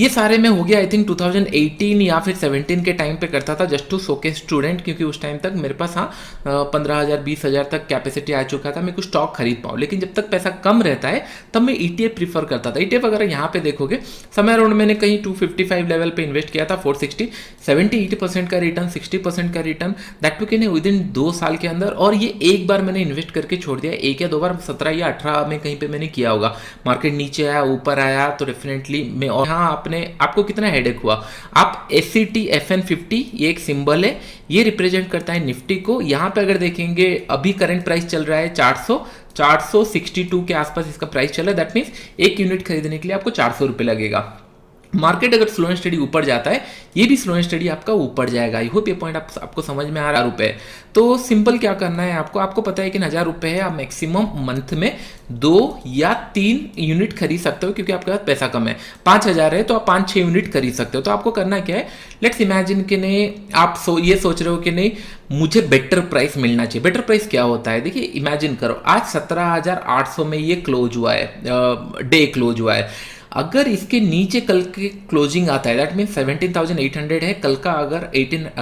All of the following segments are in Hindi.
ये सारे में हो गया आई थिंक 2018 या फिर 17 के टाइम पे करता था, जस्ट टू शोकेस स्टूडेंट, क्योंकि उस टाइम तक मेरे पास 15,000 20,000 तक कैपेसिटी आ चुका था, मैं कुछ स्टॉक खरीद पाऊँ। लेकिन जब तक पैसा कम रहता है तब मैं ईटीएफ प्रीफर करता था। ईटीएफ अगर यहाँ पे देखोगे समय अराउंड मैंने कहीं 255 लेवल पे इन्वेस्ट किया था, 460, 70-80% का रिटर्न, 60% का रिटर्न, दैट टू के विद इन 2 साल के अंदर। और ये एक बार मैंने इन्वेस्ट करके छोड़ दिया, एक या दो बार, 17 या 18 में कहीं पे मैंने किया होगा। मार्केट नीचे आया ऊपर आया तो डेफिनेटली मैं, और हाँ आपको कितना हेडेक हुआ। आप SCTFN50 ये एक सिंबल है, ये रिप्रेजेंट करता है निफ्टी को। यहाँ पे अगर देखेंगे अभी करंट प्राइस चल रहा है 462 के आसपास इसका प्राइस चल रहा है। दैट मीन्स एक यूनिट खरीदने के लिए आपको 400 रुपये लगेगा। मार्केट अगर स्लो एंड स्टडी ऊपर जाता है, ये भी स्लो एंड स्टडी आपका ऊपर जाएगा। आई होप ये पॉइंट आपको समझ में आ रहा है। रुपए तो सिंपल क्या करना है आपको पता है कि 1000 रुपये है, आप मैक्सिमम मंथ में 2 या 3 यूनिट खरीद सकते हो, क्योंकि आपके पास पैसा कम है। 5000 है तो आप 5-6 यूनिट खरीद सकते हो। तो आपको करना क्या है, लेट्स इमेजिन कि नहीं आप ये सोच रहे हो कि नहीं मुझे बेटर प्राइस मिलना चाहिए। बेटर प्राइस क्या होता है, देखिए इमेजिन करो आज 17,800 में ये क्लोज हुआ है, डे क्लोज हुआ है। अगर इसके नीचे कल के क्लोजिंग आता है, दैट मीन 17,800 है, कल का अगर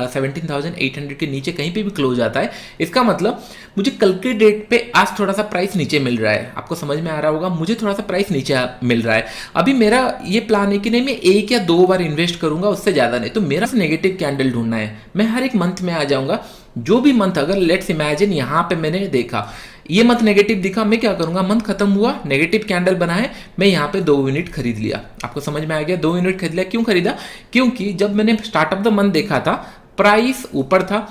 17,800 के नीचे कहीं पे भी क्लोज आता है, इसका मतलब मुझे कल के डेट पे आज थोड़ा सा प्राइस नीचे मिल रहा है। आपको समझ में आ रहा होगा, मुझे थोड़ा सा प्राइस नीचे मिल रहा है। अभी मेरा ये प्लान है कि नहीं मैं 1 या 2 बार इन्वेस्ट करूंगा, उससे ज्यादा नहीं। तो मेरा नेगेटिव कैंडल ढूंढना है, मैं हर एक मंथ में आ जाऊंगा। जो भी मंथ, अगर लेट्स इमेजिन यहां पे मैंने देखा ये मंथ नेगेटिव दिखा, मैं क्या करूंगा, मंथ खत्म हुआ नेगेटिव कैंडल बना है, मैं यहाँ पे 2 यूनिट खरीद लिया। आपको समझ में आ गया, 2 यूनिट खरीद लिया। क्यों खरीदा, क्योंकि जब मैंने स्टार्ट ऑफ द मंथ देखा था प्राइस ऊपर था,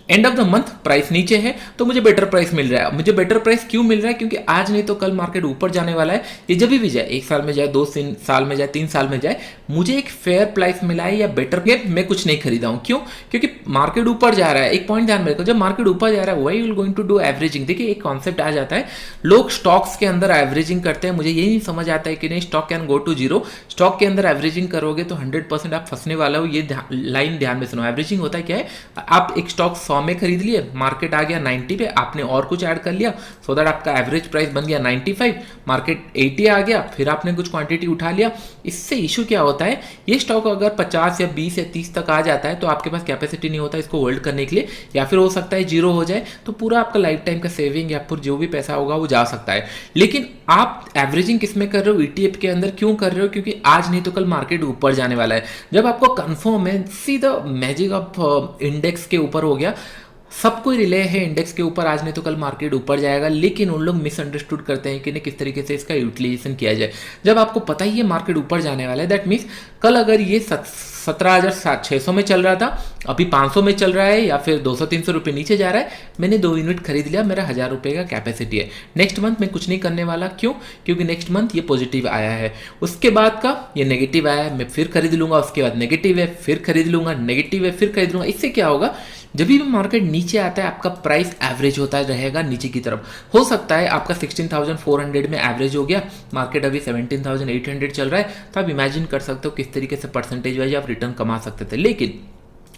end of the month price नीचे है, तो मुझे बेटर प्राइस मिल रहा है। मुझे बेटर प्राइस क्यों मिल रहा है, क्योंकि आज नहीं तो कल मार्केट ऊपर जाने वाला है। ये जब भी जाए, 1 साल में जाए, 2 साल में जाए, 3 साल में जाए, मुझे एक फेयर प्राइस मिला है या बेटर के मैं कुछ नहीं खरीदा हूं। क्यों, क्योंकि मार्केट ऊपर जा रहा है। एक पॉइंट ध्यान में रखो, जब मार्केट ऊपर जा रहा है why you will going to do averaging. देखिए एक कॉन्सेप्ट आ जाता है, लोग स्टॉक्स के अंदर एवरेजिंग करते हैं। मुझे यही नहीं समझ आता है कि नहीं stock can go to zero. Stock के अंदर एवरेजिंग करोगे तो 100% आप फंसने वाला हो। ये लाइन ध्यान में सुनो। एवरेजिंग होता है क्या है, आप एक स्टॉक 100 में खरीद लिए, मार्केट आ गया 90 पे, आपने और कुछ ऐड कर लिया सो दैट आपका एवरेज प्राइस बन गया 95, मार्केट 80 आ गया, फिर आपने कुछ क्वांटिटी उठा लिया। इससे इशू क्या होता है, ये स्टॉक अगर 50 या 20 या 30 तक आ जाता है तो आपके पास कैपेसिटी नहीं होता इसको होल्ड करने के लिए, या फिर हो सकता है जीरो हो जाए, तो पूरा आपका लाइफ टाइम का सेविंग या फिर जो भी पैसा होगा वो जा सकता है। लेकिन आप एवरेजिंग किस में कर रहे हो, ईटीएफ के अंदर क्यों कर रहे हो, क्योंकि आज नहीं तो कल मार्केट ऊपर जाने वाला है। जब आपको कंफर्म है, सीधा मैजिक ऑफ इंडेक्स के ऊपर हो गया, सब कोई रिले है इंडेक्स के ऊपर, आज नहीं तो कल मार्केट ऊपर जाएगा। लेकिन उन लोग मिसअंडरस्टूड करते हैं कि नहीं किस तरीके से इसका यूटिलाइजेशन किया जाए। जब आपको पता ही है मार्केट ऊपर जाने वाला है, दैट मीन्स कल अगर ये 17,600 में चल रहा था, अभी 500 में चल रहा है या फिर 200-300 रुपये नीचे जा रहा है, मैंने 2 यूनिट खरीद लिया, मेरा 1000 रुपये का कैपेसिटी है। नेक्स्ट मंथ मैं कुछ नहीं करने वाला। क्यों, क्योंकि नेक्स्ट मंथ ये पॉजिटिव आया है, उसके बाद का ये नेगेटिव आया है, मैं फिर खरीद लूंगा, उसके बाद नेगेटिव है फिर खरीद लूंगा, नेगेटिव है फिर खरीद लूंगा। इससे क्या होगा, जब भी मार्केट नीचे आता है आपका प्राइस एवरेज होता रहेगा नीचे की तरफ। हो सकता है आपका 16,400 में एवरेज हो गया, मार्केट अभी 17,800 चल रहा है, तो आप इमेजिन कर सकते हो किस तरीके से परसेंटेज वाइज आप रिटर्न कमा सकते थे। लेकिन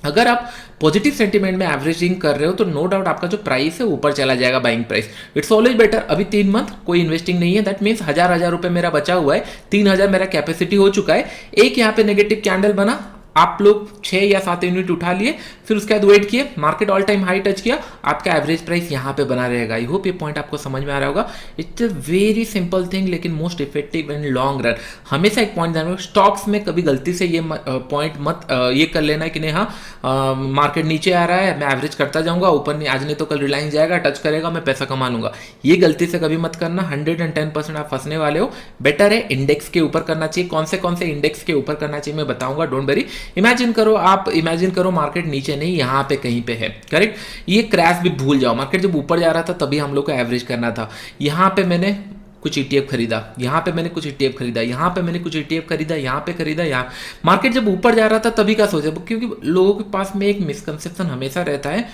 अगर आप पॉजिटिव सेंटीमेंट में एवरेजिंग कर रहे हो तो नो डाउट आपका जो प्राइस है ऊपर चला जाएगा, buying price. It's always better. अभी 3 मंथ कोई इन्वेस्टिंग नहीं है, दैट मीन्स 1000 रुपये मेरा बचा हुआ है, 3000 मेरा कैपेसिटी हो चुका है। एक यहाँ पे नेगेटिव कैंडल बना, आप लोग 6 या 7 यूनिट उठा लिए, फिर उसके बाद वेट किए, market all time high touch किया, आपका एवरेज प्राइस यहाँ पे बना रहेगा। आई होप ये पॉइंट आपको समझ में आ रहा होगा। It's a very simple thing, लेकिन most effective in long run. हमेशा एक पॉइंट ध्यान रखो, स्टॉक्स में कभी गलती से ये पॉइंट मत ये कर लेना कि नहीं हाँ मार्केट नीचे आ रहा है मैं एवरेज करता जाऊंगा, ऊपर नहीं, आज नहीं तो कल रिलायंस जाएगा टच करेगा मैं पैसा कमा लूंगा। ये गलती से कभी मत करना, 110% आप फंसने वाले हो। बेटर है इंडेक्स के ऊपर करना चाहिए। कौन से इंडेक्स के ऊपर करना चाहिए मैं बताऊंगा, डोंट वरी। इमेजिन करो, आप इमेजिन करो मार्केट नीचे नहीं यहाँ पे कहीं पे है, करेक्ट। ये क्रैश भी भूल जाओ, मार्केट जब ऊपर जा रहा था तभी हम लोग को एवरेज करना था। यहाँ पे मैंने कुछ ईटीएफ खरीदा, यहाँ पे मैंने कुछ ईटीएफ खरीदा, यहाँ पे मैंने कुछ ईटीएफ खरीदा, यहाँ पे खरीदा, यहाँ मार्केट जब ऊपर जा रहा था तभी का सोचा, क्योंकि लोगों के पास में एक मिसकंसेप्शन हमेशा रहता है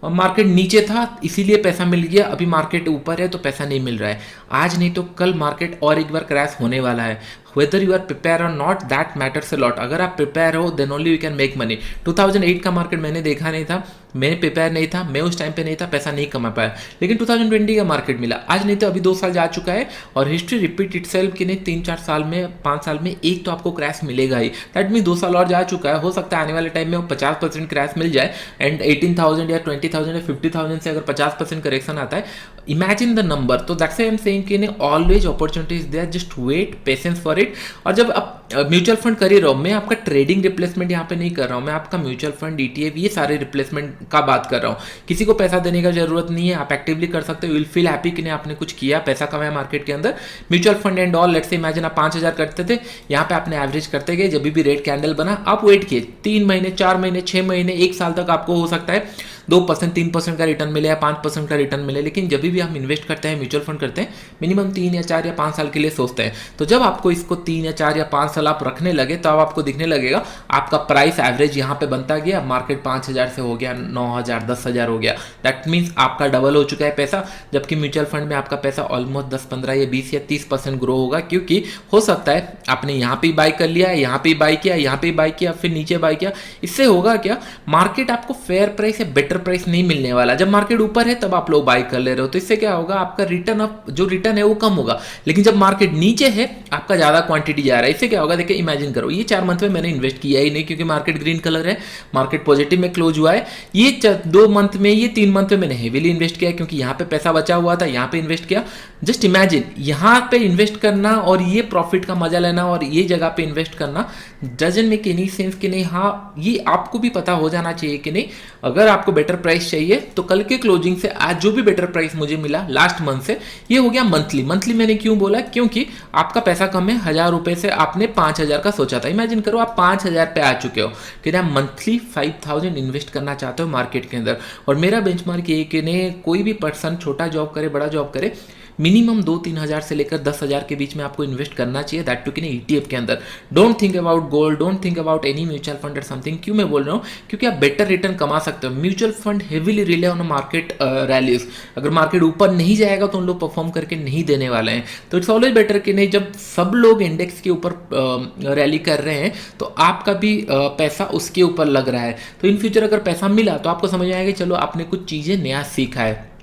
मार्केट नीचे था इसीलिए पैसा मिल गया, अभी मार्केट ऊपर है तो पैसा नहीं मिल रहा है। आज नहीं तो कल मार्केट और एक बार क्रैश होने वाला है। वेदर यू आर प्रिपेयर और not, that matters a lot. अगर आप प्रिपेयर हो then only you can make money. 2008 का मार्केट मैंने देखा नहीं था, मैं प्रिपेयर नहीं था, मैं उस टाइम पे नहीं था, पैसा नहीं कमा पाया, लेकिन 2020 का मार्केट मिला। आज नहीं तो अभी 2 साल जा चुका है और हिस्ट्री रिपीट इटसेल्फ कि नहीं 3-4 साल में 5 साल में एक तो आपको क्रैश मिलेगा ही। दैट मीन 2 साल और जा चुका है, हो सकता है आने वाले टाइम में वो 50% क्रैश मिल जाए एंड 18,000 या 20,000 या 50,000 से अगर 50% करेक्शन आता है, इमेजिन द नंबर। तो दैट्स आई एम सेइंग कि always opportunities there, just wait, patience for it. और जब आप म्यूचुअल फंड कर ही रहो, मैं आपका ट्रेडिंग रिप्लेसमेंट यहाँ पे नहीं कर रहा हूँ, मैं आपका म्यूचुअल फंड, ETF, ये सारे रिप्लेसमेंट का बात कर रहा हूँ। किसी को पैसा देने का जरूरत नहीं है, आप एक्टिवली कर सकते हो, विल फील हैप्पी कि नहीं आपने कुछ किया, पैसा कमाया मार्केट के अंदर। Mutual fund and all, let's say imagine आप 5,000 करते थे, यहाँ पे आपने एवरेज करते गए, जब भी रेड कैंडल बना आप वेट किए 3 महीने, 4 महीने, 6 महीने, 1 साल तक आपको हो सकता है 2%, 3% का रिटर्न मिले या 5% का रिटर्न मिले। लेकिन जब भी हम इन्वेस्ट करते हैं, म्यूचुअल फंड करते हैं, मिनिमम 3 या 4 या 5 साल के लिए सोचते हैं। तो जब आपको इसको 3 या 4 या 5 साल आप रखने लगे, तो अब आपको दिखने लगेगा आपका प्राइस एवरेज यहाँ पे बनता गया, मार्केट 5,000 से हो गया 9,000, 10,000 हो गया। दैट मीन्स आपका डबल हो चुका है पैसा, जबकि म्यूचुअल फंड में आपका पैसा ऑलमोस्ट 10, 15 या 20 या 30% ग्रो होगा, क्योंकि हो सकता है आपने यहाँ पे बाई कर लिया, यहाँ पे बाई किया, यहाँ पे बाई किया, फिर नीचे बाई किया। इससे होगा क्या, मार्केट आपको फेयर प्राइस या बेटर प्राइस नहीं मिलने वाला। जब मार्केट ऊपर है तब आप लोग बाई कर ले रहे हो, तो इससे क्या होगा, आपका रिटर्न जो रिटर्न है वो कम होगा। लेकिन जब मार्केट नीचे है, आपका ज्यादा क्वांटिटी जा रहा है। इससे क्या होगा, देखिए इमेजिन करो, ये 4 मंथ में मैंने इन्वेस्ट किया ही नहीं, क्योंकि मार्केट ग्रीन कलर है, मार्केट पॉजिटिव में क्लोज हुआ है। ये 2 मंथ में, ये 3 मंथ में मैंने हेवीली इन्वेस्ट किया, क्योंकि यहाँ पे पैसा बचा हुआ था, यहाँ पे इन्वेस्ट किया। जस्ट इमेजिन, यहाँ पे इन्वेस्ट करना और ये प्रॉफिट का मजा लेना और ये जगह पे इन्वेस्ट करना डजंट मेक एनी सेंस कि नहीं। हाँ, ये आपको भी पता हो जाना चाहिए कि नहीं, अगर आपको बेटर प्राइस चाहिए तो कल के क्लोजिंग से आज जो भी बेटर प्राइस मुझे मिला लास्ट मंथ से, ये हो गया मंथली। मंथली मैंने क्यों बोला, क्योंकि आपका पैसा कम है, 1,000 रुपए से आपने 5,000 का सोचा था। इमेजिन करो आप 5,000 पे आ चुके हो, कि आप मंथली 5,000 इन्वेस्ट करना चाहते हो मार्केट के अंदर। और मेरा बेंचमार्क ये कि नहीं, कोई भी पर्सन छोटा जॉब करे, बड़ा जॉब करे, मिनिमम 2-3 हज़ार से लेकर 10,000 के बीच में आपको इन्वेस्ट करना चाहिए, दैट टू कि ETF के अंदर। Don't think about gold, don't think about any mutual fund और समथिंग। क्यों मैं बोल रहा हूँ, क्योंकि आप बेटर रिटर्न कमा सकते हो। Mutual fund heavily relay on market rallies, अगर मार्केट ऊपर नहीं जाएगा तो उन लोग परफॉर्म करके नहीं देने वाले हैं। तो इट्स ऑलवेज बेटर कि नहीं, जब सब लोग इंडेक्स के ऊपर रैली कर रहे हैं तो आपका भी पैसा उसके ऊपर लग रहा है। तो इन फ्यूचर अगर पैसा मिला तो आपको समझ आएगा, चलो आपने कुछ चीज़ें नया सीखा है।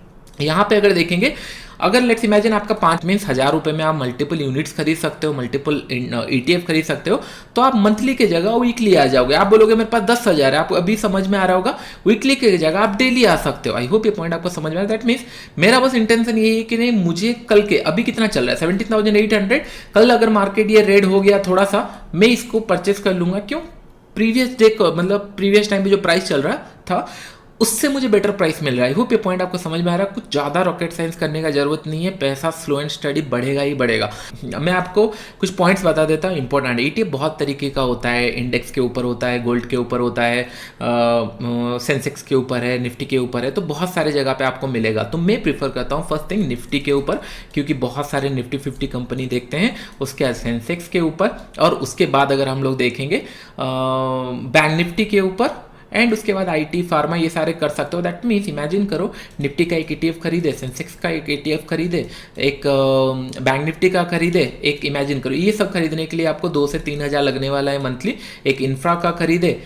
यहाँ पे अगर देखेंगे, अगर लेट्स इमेजिन आपका 5 मीन्स 1,000 रुपये में आप मल्टीपल यूनिट्स खरीद सकते हो, मल्टीपल ETF खरीद सकते हो, तो आप मंथली के जगह वीकली आ जाओगे। आप बोलोगे मेरे पास 10,000 है, आपको अभी समझ में आ रहा होगा, वीकली के जगह आप डेली आ सकते हो। आई होप ये पॉइंट आपको समझ में आ रहा है। दैट मीन्स मेरा बस इंटेंशन ये है कि नहीं, मुझे कल के, अभी कितना चल रहा है 17,800, कल अगर मार्केट ये रेड हो गया थोड़ा सा, मैं इसको परचेस कर लूंगा। क्यों, प्रीवियस डे को, मतलब प्रीवियस टाइम पे जो प्राइस चल रहा था उससे मुझे बेटर प्राइस मिल रहा है। होप ये पॉइंट आपको समझ में आ रहा है। कुछ ज़्यादा रॉकेट साइंस करने का जरूरत नहीं है, पैसा स्लो एंड स्टडी बढ़ेगा ही बढ़ेगा। मैं आपको कुछ पॉइंट्स बता देता हूँ इंपॉर्टेंट। ETF बहुत तरीके का होता है, इंडेक्स के ऊपर होता है, गोल्ड के ऊपर होता है, सेंसेक्स के ऊपर है, निफ्टी के ऊपर है, तो बहुत सारे जगह पे आपको मिलेगा। तो मैं प्रीफर करता हूँ फर्स्ट थिंग निफ्टी के ऊपर, क्योंकि बहुत सारे निफ्टी 50 कंपनी देखते हैं, उसके बाद सेंसेक्स के ऊपर, और उसके बाद अगर हम लोग देखेंगे बैंक निफ्टी के ऊपर, एंड उसके बाद IT, फार्मा, ये सारे कर सकते हो। दैट मीन्स इमेजिन करो, निफ्टी का एक ETF खरीदे, सेंसेक्स का एक ETF खरीदे, एक बैंक निफ्टी का खरीदे, एक इमेजिन करो ये सब खरीदने के लिए आपको 2 से 3 हज़ार लगने वाला है मंथली। एक इंफ्रा का खरीदे,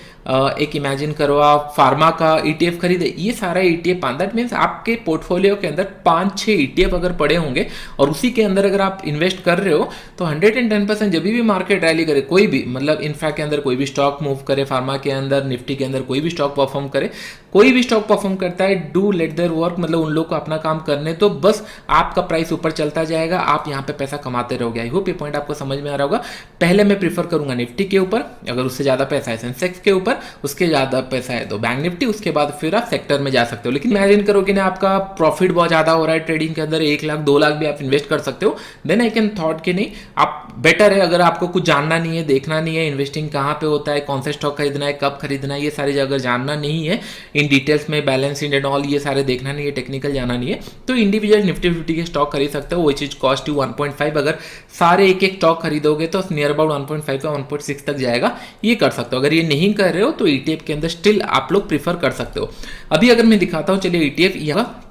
एक इमेजिन करो आप फार्मा का ETF खरीदे, ये सारा ETF। दैट मीन्स आपके पोर्टफोलियो के अंदर 5-6 ETF अगर पड़े होंगे और उसी के अंदर अगर आप इन्वेस्ट कर रहे हो, तो 110% जब भी मार्केट रैली करे, कोई भी, मतलब इंफ्रा के अंदर कोई भी स्टॉक मूव करे, फार्मा के अंदर, निफ्टी के अंदर कोई भी स्टॉक परफॉर्म करे, कोई भी स्टॉक परफॉर्म करता है, डू लेट देयर वर्क, मतलब उन लोग को अपना काम करने, तो बस आपका प्राइस ऊपर चलता जाएगा, आप यहाँ पे पैसा कमाते रहोगे। आई होप ये पॉइंट आपको समझ में आ रहा होगा। पहले मैं प्रीफर करूंगा निफ्टी के ऊपर, अगर उससे ज्यादा पैसा है सेंसेक्स के ऊपर, उसके ज्यादा पैसा है तो बैंक निफ्टी, उसके बाद फिर आप सेक्टर में जा सकते हो। लेकिन इमेजिन करो कि ना आपका प्रॉफिट बहुत ज्यादा हो रहा है ट्रेडिंग के अंदर, 1 लाख 2 लाख भी आप इन्वेस्ट कर सकते हो, देन आई कैन थॉट कि नहीं, आप बेटर है, अगर आपको कुछ जानना नहीं है, देखना नहीं है, इन्वेस्टिंग कहाँ पे होता है, कौन सा स्टॉक खरीदना है, कब खरीदना है, ये सारी जगह जानना नहीं है, इन डिटेल्स में बैलेंस शीट एंड ऑल ये सारे देखना नहीं है, टेक्निकल जाना नहीं है, तो इंडिविजुअल निफ्टी 50 के स्टॉक खरीद सकते हो, विच इज कॉस्ट यू 1.5। अगर सारे एक स्टॉक खरीदोगे तो नियर अबाउट 1.5 से 1.6 तक जाएगा, ये कर सकते हो। अगर ये नहीं कर रहे हो तो ETF के अंदर स्टिल आप लोग प्रीफर कर सकते हो। अभी अगर मैं दिखाता हूँ, चलिए ETF यहाँ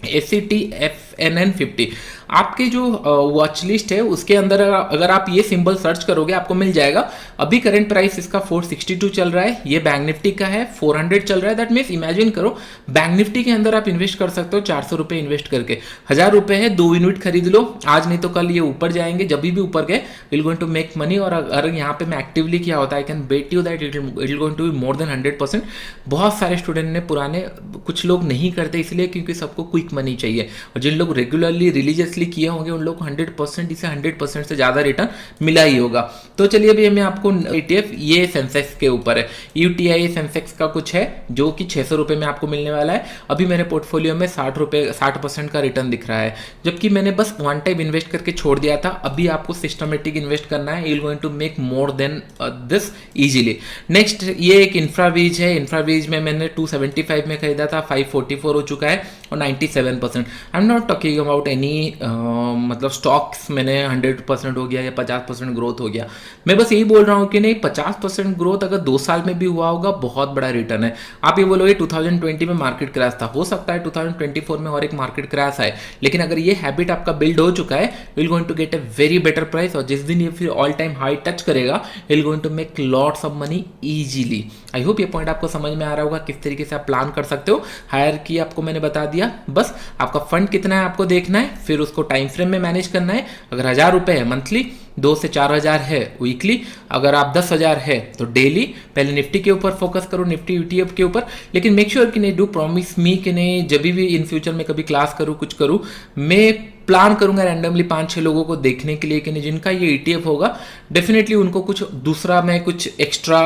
SET FNN 50, आपके जो वॉच लिस्ट है उसके अंदर अगर आप ये सिंबल सर्च करोगे आपको मिल जाएगा। अभी करंट प्राइस इसका 462 चल रहा है, ये बैंक निफ्टी का है 400 चल रहा है। दैट मीन्स इमेजिन करो बैंक निफ्टी के अंदर आप इन्वेस्ट कर सकते हो 400 रुपए इन्वेस्ट करके, 1000 रुपए है, 2 यूनिट खरीद लो, आज नहीं तो कल ये ऊपर जाएंगे, जब भी ऊपर गए will going to make money. और अगर यहाँ पे मैं एक्टिवली किया होता, I can bet you that it will going to be more than 100%। बहुत सारे स्टूडेंट ने पुराने, कुछ लोग नहीं करते इसलिए क्योंकि सबको क्विक मनी चाहिए, और जिन लोग रेगुलरली रिलीजियसली किए होंगे उन लोग को 100% इसे 100% से ज़्यादा रिटर्न मिला ही होगा। तो चलिए अभी मैं आपको ETF, ये सेंसेक्स के ऊपर है, UTI सेंसेक्स का कुछ है जो कि 600 रुपये में आपको मिलने वाला है। अभी मेरे पोर्टफोलियो में 60% का रिटर्न दिख रहा है, जबकि मैंने बस वन टाइम इन्वेस्ट करके छोड़ दिया था। अभी आपको सिस्टमेटिक इन्वेस्ट करना है, you will going to make more than this easily. Next ये एक इंफ्रावीज है, इंफ्रावीज में मैंने 275 में खरीदा था, 544 हो चुका है और 97%। I am not talking about any मतलब स्टॉक्स मैंने 100% हो गया या 50% ग्रोथ हो गया, मैं बस यही बोल रहा हूँ कि नहीं 50% ग्रोथ अगर 2 साल में भी हुआ होगा बहुत बड़ा रिटर्न है। आप ये बोलोगे 2020 में मार्केट क्रैश था, हो सकता है 2024 में और एक मार्केट क्रैश आए, लेकिन अगर ये हैबिट आपका बिल्ड हो चुका है will going to get a very better price, और जिस दिन ये फिर ऑल टाइम हाई टच करेगा will going to make lots of money easily. I hope ये पॉइंट आपको समझ में आ रहा होगा किस तरीके से आप प्लान कर सकते हो। हायर की आपको मैंने बता दिया, बस आपका फंड कितना है आपको देखना है, फिर उसको टाइम फ्रेम में मैनेज करना है। अगर 1000 रुपये है मंथली, 2 से 4000 है वीकली, अगर आप 10,000 है तो डेली। पहले निफ्टी के ऊपर फोकस करो, निफ्टी ETF के ऊपर, लेकिन मेक श्योर कि नहीं, डू प्रॉमिस मी कि नहीं जब भी इन फ्यूचर में कभी क्लास करूँ कुछ करूँ, मैं प्लान करूंगा रैंडमली 5-6 लोगों को देखने के लिए कि नहीं जिनका ये ETF होगा, डेफिनेटली उनको कुछ दूसरा, मैं कुछ एक्स्ट्रा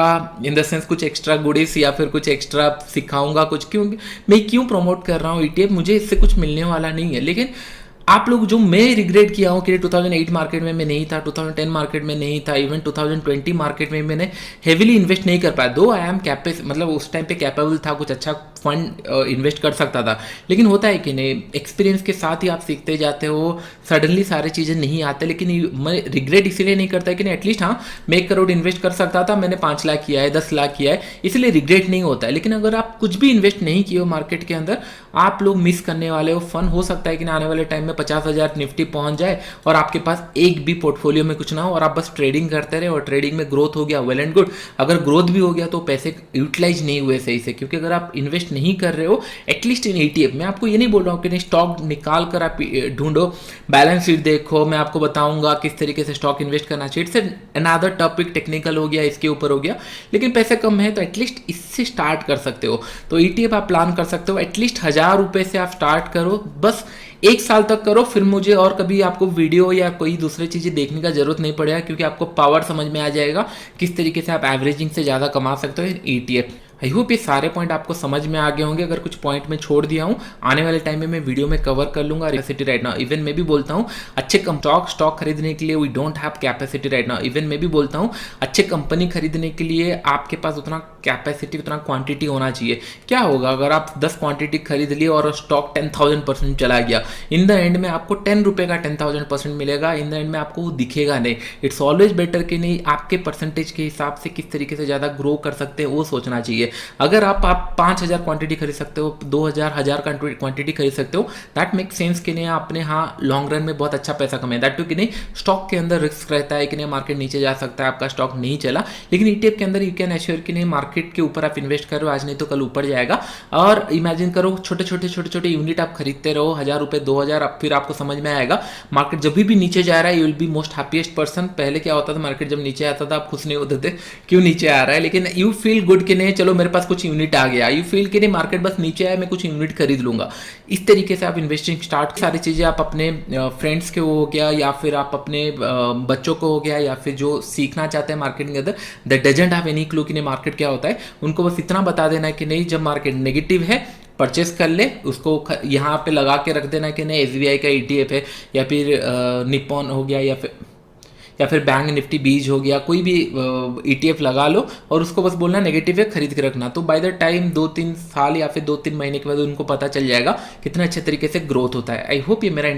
इन द सेंस कुछ एक्स्ट्रा गुडीज या फिर कुछ एक्स्ट्रा सिखाऊंगा कुछ, क्यों मैं क्यों प्रमोट कर रहा हूँ ETF, मुझे इससे कुछ मिलने वाला नहीं है। लेकिन आप लोग, जो मैं रिग्रेट किया हूँ कि 2008 मार्केट में मैं नहीं था, 2010 मार्केट में नहीं था, इवन 2020 मार्केट में मैंने हेविली इन्वेस्ट नहीं कर पाया, दो आई एम मतलब उस टाइम पे कैपेबल था, कुछ अच्छा फंड इन्वेस्ट कर सकता था, लेकिन होता है कि नहीं एक्सपीरियंस के साथ ही आप सीखते जाते हो, सडनली सारी चीज़ें नहीं आते। लेकिन मैं रिग्रेट इसलिए नहीं करता कि नहीं एटलीस्ट हाँ मैं 1 करोड़ इन्वेस्ट कर सकता था, मैंने 5 लाख किया है, 10 लाख किया है, इसलिए रिग्रेट नहीं होता है। लेकिन अगर आप कुछ भी इन्वेस्ट नहीं किए हो मार्केट के अंदर, आप लोग मिस करने वाले हो फन। हो सकता है कि आने वाले टाइम में 50,000 निफ्टी पहुंच जाए और आपके पास एक भी पोर्टफोलियो में कुछ ना हो और आप बस ट्रेडिंग करते रहे, और ट्रेडिंग में ग्रोथ हो गया वेल एंड गुड। अगर ग्रोथ भी हो गया तो पैसे यूटिलाइज नहीं हुए सही से, क्योंकि अगर आप इन्वेस्ट नहीं कर रहे हो एटलीस्ट इन ETF, मैं आपको ये नहीं बोल रहा हूँ कि नहीं स्टॉक निकाल कर आप ढूंढो, बैलेंस शीट देखो, मैं आपको बताऊंगा किस तरीके से स्टॉक इन्वेस्ट करना चाहिए, इट्स अनदर टॉपिक, टेक्निकल हो गया, इसके ऊपर हो गया। लेकिन पैसे कम है तो एटलीस्ट इससे स्टार्ट कर सकते हो। तो ETF आप प्लान कर सकते हो, एटलीस्ट 1000 रुपये से आप स्टार्ट करो, बस 1 साल तक करो, फिर मुझे और कभी आपको वीडियो या कोई दूसरी चीज़ें देखने का जरूरत नहीं पड़ेगा, क्योंकि आपको पावर समझ में आ जाएगा किस तरीके से आप एवरेजिंग से ज़्यादा कमा सकते हो ETF। आई होप ये सारे पॉइंट आपको समझ में आ गए होंगे। अगर कुछ पॉइंट में छोड़ दिया हूँ आने वाले टाइम में मैं वीडियो में कवर कर लूंगा। कैपेसिटी राइट नाउ, इवन मैं भी बोलता हूँ अच्छे स्टॉक खरीदने के लिए we don't have capacity right now. Even मैं भी बोलता हूँ अच्छे कंपनी खरीदने के लिए आपके पास उतना कैपेसिटी, उतना क्वांटिटी होना चाहिए। क्या होगा अगर आप 10 क्वांटिटी खरीद लिए और स्टॉक 10,000% चला गया, इन द एंड में आपको 10 रुपये का 10,000% मिलेगा, इन द एंड में आपको वो दिखेगा नहीं। इट्स ऑलवेज बेटर कि नहीं आपके परसेंटेज के हिसाब से किस तरीके से ज़्यादा ग्रो कर सकते हैं वो सोचना चाहिए। अगर आप 5,000 क्वांटिटी खरीद सकते हो, 2,000 क्वांटिटी खरीद सकते हो, दैट मेक सेंस कि नहीं आपने हाँ लॉन्ग रन में बहुत अच्छा पैसा कमाया। दैट टू कि नहीं स्टॉक के अंदर रिस्क रहता है कि नहीं मार्केट नीचे जा सकता है, आपका स्टॉक नहीं चला, लेकिन ETF के अंदर यू कैन एश्योर कि नहीं मार्केट के ऊपर आप इन्वेस्ट करो, आज नहीं तो कल ऊपर जाएगा। और इमेजिन करो छोटे छोटे यूनिट आप खरीदते रहो, 1000 रुपये 2000, फिर आपको समझ में आएगा मार्केट जब भी नीचे जा रहा है you will be most happiest person. पहले क्या होता था मार्केट जब नीचे आता था आप खुश नहीं होते थे क्यों नीचे आ रहा है, लेकिन यू फील गुड कि नहीं चलो मेरे पास कुछ यूनिट आ गया, यू फील कि नहीं मार्केट बस नीचे आया मैं कुछ यूनिट खरीद लूंगा। इस तरीके से आप इन्वेस्टिंग स्टार्ट, सारी चीजें आप अपने फ्रेंड्स के हो गया या फिर आप अपने बच्चों को हो गया या फिर जो सीखना चाहते हैं मार्केटिंग के अंदर, that doesn't have any clue कि नहीं मार्केट क्या होता है, उनको बस इतना बता देना है कि नहीं जब मार्केट नेगेटिव है परचेस कर ले, उसको यहाँ पे लगा के रख देना कि नहीं SBI का ETF है या फिर निप्पॉन हो गया या फिर बैंक निफ्टी बीज हो गया, कोई भी ETF लगा लो और उसको बस बोलना नेगेटिव है खरीद के रखना। तो बाय द टाइम 2-3 साल या फिर 2-3 महीने के बाद उनको पता चल जाएगा कितना अच्छे तरीके से ग्रोथ होता है। आई होप ये मेरा